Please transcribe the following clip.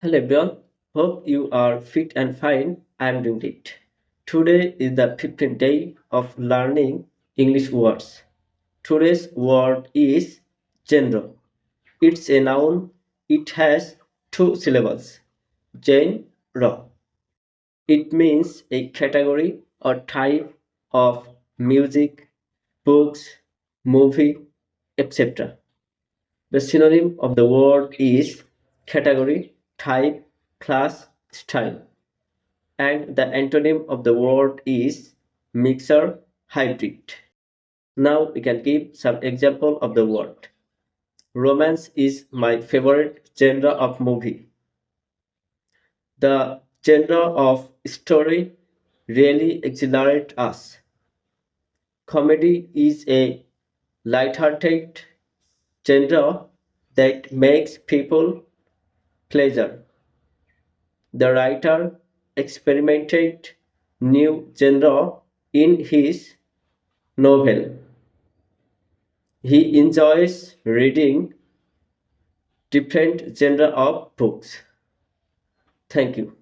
Hello everyone, hope you are fit and fine. I am doing it. Today is the 15th day of learning English words. Today's word is genre. It's a noun. It has two syllables. Genre. It means a category or type of music, books, movie, etc. The synonym of the word is category, type, class, style. And the antonym of the word is mixer, hybrid. Now we can give some example of the word. Romance is my favorite genre of movie. The genre of story really exhilarates us. Comedy is a light-hearted genre that makes people pleasure. The writer experimented new genre in his novel. He enjoys reading different genre of books. Thank you.